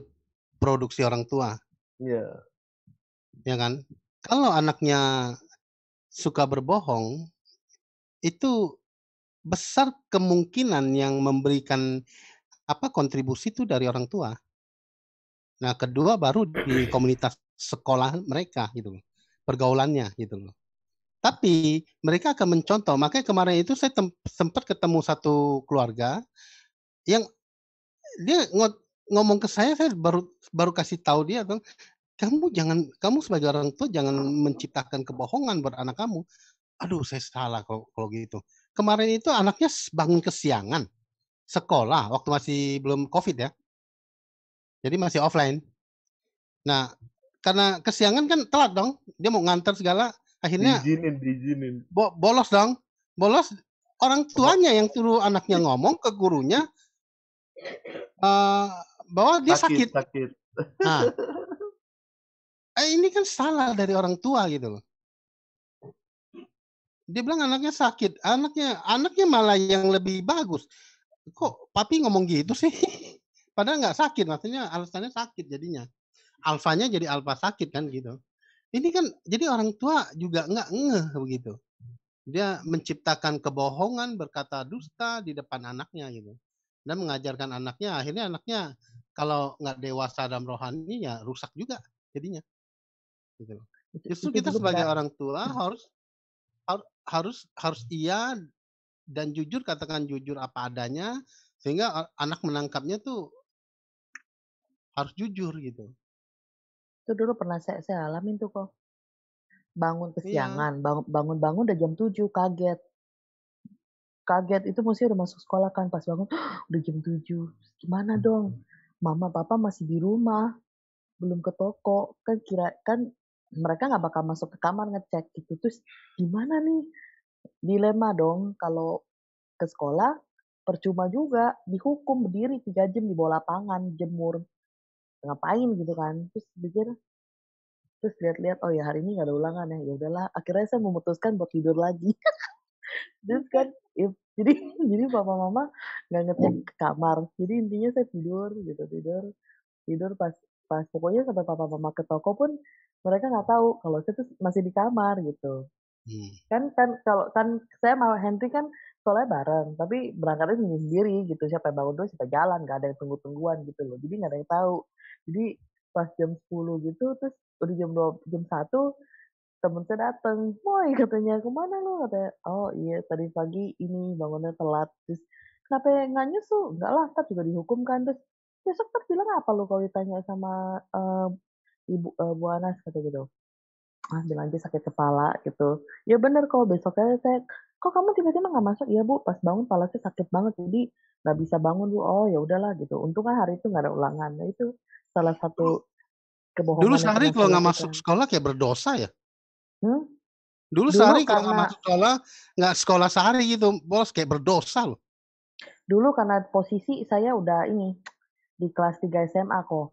produksi orang tua. Iya. Ya kan? Kalau anaknya suka berbohong, itu besar kemungkinan yang memberikan kontribusi itu dari orang tua. Nah, kedua baru di komunitas sekolah mereka gitu loh, pergaulannya gitu loh. Tapi mereka akan mencontoh. Makanya kemarin itu saya sempat ketemu satu keluarga yang dia ngomong ke saya baru kasih tahu dia dong, kamu sebagai orang tua jangan menciptakan kebohongan buat anak kamu. Aduh, saya salah kalau gitu. Kemarin itu anaknya bangun kesiangan sekolah waktu masih belum COVID ya. Jadi masih offline. Nah, karena kesiangan kan telat dong. Dia mau nganter segala, akhirnya Diizinin. bolos dong. Bolos, orang tuanya yang suruh anaknya ngomong ke gurunya bahwa dia sakit. Nah, ini kan salah dari orang tua gitu loh. Dia bilang anaknya sakit, anaknya malah yang lebih bagus. Kok papi ngomong gitu sih? Padahal nggak sakit, maksudnya alasannya sakit jadinya. Alfanya jadi alfa sakit kan gitu. Ini kan jadi orang tua juga nggak ngeh begitu. Dia menciptakan kebohongan, berkata dusta di depan anaknya gitu. Dan mengajarkan anaknya, akhirnya anaknya kalau nggak dewasa dalam rohani ya rusak juga jadinya. Gitu. Justru kita sebagai orang tua harus iya dan jujur, katakan jujur apa adanya, sehingga anak menangkapnya tuh harus jujur gitu. Itu dulu pernah saya alamin tuh kok. Bangun Iya. kesiangan, bangun udah jam 7, kaget. Kaget, itu mesti udah masuk sekolah kan, pas bangun, udah jam 7. Gimana dong? Mama, papa masih di rumah, belum ke toko. Kan mereka nggak bakal masuk ke kamar ngecek gitu. Terus gimana nih? Dilema dong, kalau ke sekolah percuma juga, dihukum berdiri 3 jam di bawah lapangan, jemur. Ngapain gitu kan? Terus lihat-lihat, oh ya hari ini nggak ada ulangan ya, ya udahlah. Akhirnya saya memutuskan buat tidur lagi. Terus kan, jadi papa mama nggak ngecek ke kamar. Jadi intinya saya tidur gitu, tidur pas pokoknya sampai papa mama ke toko pun mereka nggak tahu kalau saya tuh masih di kamar gitu. Kan kalau saya sama Henry kan soalnya bareng, tapi berangkatnya sendiri gitu. Siapa yang bangun dulu, siapa jalan, nggak ada yang tungguan gitu loh. Jadi nggak ada yang tahu. Jadi pas jam 10 gitu, terus udah jam 1 temen saya dateng, "Boy," katanya, "kemana lu?" Katanya, "Oh iya tadi pagi ini bangunnya telat." Terus, "Kenapa nggak nyusul?" "Enggak lah, ntar juga dihukum kan." Terus, "Besok ntar bilang apa lu kalau ditanya sama Bu Anas?" Kata gitu. Ah, bilang aja sakit kepala gitu. Ya bener kok, besoknya saya, "Kok kamu tiba-tiba nggak masuk?" "Iya Bu, pas bangun kepala saya sakit banget, jadi nggak bisa bangun Bu." "Oh ya udahlah," gitu. Untung kan hari itu nggak ada ulangan. Nah itu salah satu Dulu kebohongan yang sehari pernah kalau saya nggak masuk lakukan. sekolah kayak berdosa ya? Dulu Dulu sehari kalau nggak karena masuk sekolah, nggak sekolah sehari gitu, bolos kayak berdosa loh. Dulu karena posisi saya udah ini, di kelas 3 SMA kok.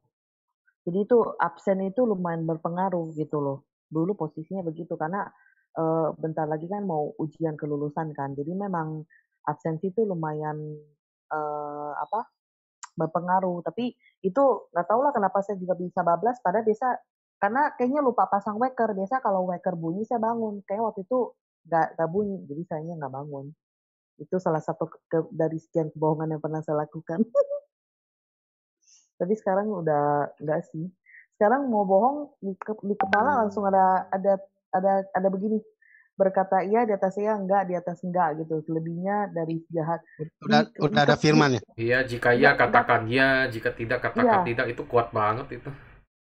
Jadi itu absen itu lumayan berpengaruh gitu loh. Dulu posisinya begitu karena, bentar lagi kan mau ujian kelulusan kan. Jadi memang absensi itu lumayan, berpengaruh. Tapi itu nggak tahu lah kenapa saya juga bisa bablas padahal karena kayaknya lupa pasang weker. Biasa kalau weker bunyi saya bangun. Kayaknya waktu itu nggak bunyi, jadi sayanya nggak bangun. Itu salah satu dari sekian kebohongan yang pernah saya lakukan. Tapi sekarang udah enggak sih. Sekarang mau bohong di kepala langsung ada begini, berkata iya di atas iya, enggak di atas enggak gitu. Selebihnya dari jahat. Udah ada firman ya? Iya, jika iya katakan iya, jika tidak katakan tidak, itu kuat banget itu.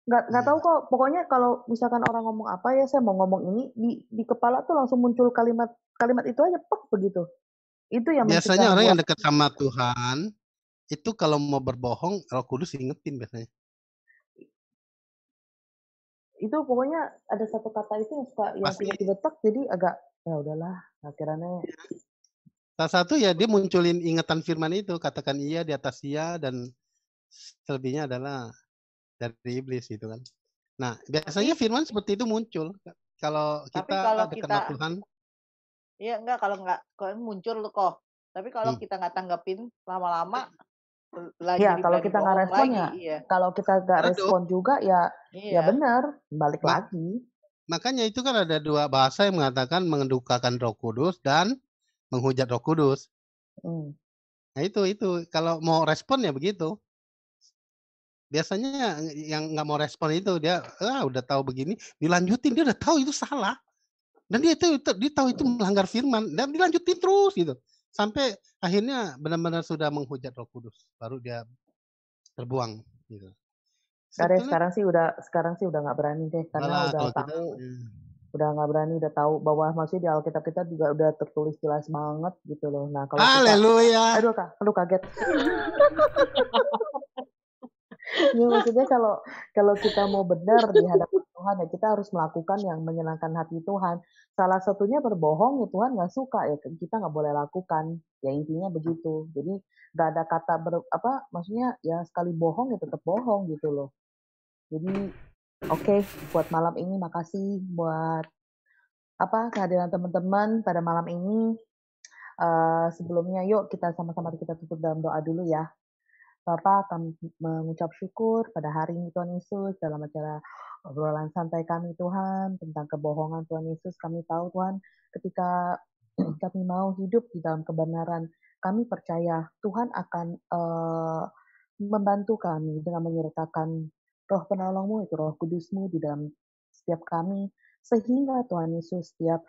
Nggak tahu kok, pokoknya kalau misalkan orang ngomong apa ya, saya mau ngomong ini, di kepala tuh langsung muncul kalimat itu aja, pek begitu. Itu yang Biasanya mencegah orang yang buat dekat sama Tuhan, itu kalau mau berbohong, Roh Kudus ingetin biasanya. Itu pokoknya ada satu kata itu yang suka yang Pasti. tiba-tiba tek, jadi agak, ya udahlah, akhirnya. Salah satu ya dia munculin ingatan firman itu, katakan iya di atas iya, dan selebihnya adalah dari iblis gitu kan. Nah, biasanya firman seperti itu muncul kalau kita dekat sama Tuhan. Iya enggak, kalau muncul kok. Tapi kalau kita nggak tanggapin lama-lama lagi Ya, kalau kita nggak respon lagi, ya, iya. kalau kita nggak respon juga ya, ya benar, balik lagi. Makanya itu kan ada 2 bahasa yang mengatakan mengedukakan Roh Kudus dan menghujat Roh Kudus. Hmm. Nah itu kalau mau respon ya begitu. Biasanya yang nggak mau respon itu dia udah tahu begini, dilanjutin, dia udah tahu itu salah. Dan dia tahu itu melanggar firman dan dilanjutin terus gitu. Sampai akhirnya benar-benar sudah menghujat Roh Kudus, baru dia terbuang gitu. Sekarang sih udah nggak berani deh, karena udah tahu, udah nggak berani, udah tahu bahwa masih di Alkitab kita juga udah tertulis jelas banget gitu loh. Nah kalau Haleluya. aduh Kak, lu kaget. Ya maksudnya kalau kita mau benar di hadapan Tuhan ya kita harus melakukan yang menyenangkan hati Tuhan. Salah satunya berbohong ya Tuhan nggak suka ya kita nggak boleh lakukan. Ya intinya begitu. Jadi nggak ada kata maksudnya ya sekali bohong ya tetap bohong gitu loh. Jadi oke, buat malam ini makasih buat kehadiran teman-teman pada malam ini. Sebelumnya yuk kita sama-sama kita tutup dalam doa dulu ya. Bapak, kami mengucap syukur pada hari ini Tuhan Yesus dalam acara obrolan santai kami Tuhan tentang kebohongan Tuhan Yesus. Kami tahu Tuhan ketika kami mau hidup di dalam kebenaran, kami percaya Tuhan akan membantu kami dengan menyertakan roh penolongmu, itu roh kudusmu di dalam setiap kami. Sehingga Tuhan Yesus setiap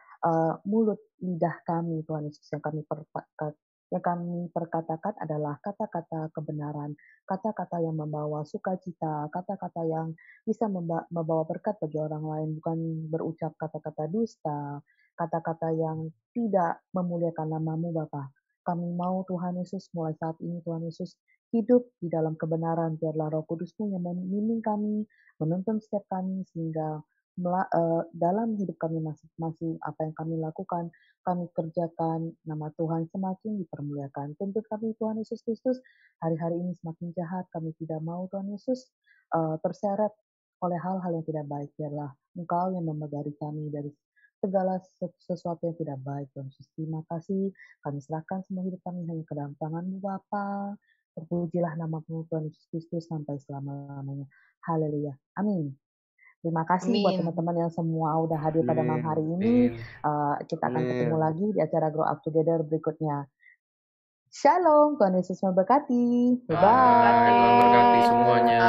mulut lidah kami Tuhan Yesus yang kami perkatakan adalah kata-kata kebenaran, kata-kata yang membawa sukacita, kata-kata yang bisa membawa berkat bagi orang lain, bukan berucap kata-kata dusta, kata-kata yang tidak memuliakan namamu Bapa. Kami mau Tuhan Yesus mulai saat ini Tuhan Yesus hidup di dalam kebenaran, biarlah Roh Kudus-Mu yang membimbing kami, menuntun setiap kami sehingga dalam hidup kami masing-masing apa yang kami lakukan, kami kerjakan, nama Tuhan semakin dipermuliakan. Tuntut kami Tuhan Yesus Kristus, hari-hari ini semakin jahat, kami tidak mau Tuhan Yesus terseret oleh hal-hal yang tidak baik. Biarlah Engkau yang memagari kami dari segala sesuatu yang tidak baik. Tuhan Yesus, terima kasih. Kami serahkan semua hidup kami hanya ke dalam tangan-Mu Bapa. Terpujilah nama-Mu Tuhan Yesus Kristus sampai selama-lamanya. Haleluya. Amin. Terima kasih buat teman-teman yang semua udah hadir pada malam hari ini. Kita akan ketemu lagi di acara Grow Up Together berikutnya. Shalom, Tuhan Yesus memberkati. Bye-bye. Tuhan berkati semuanya.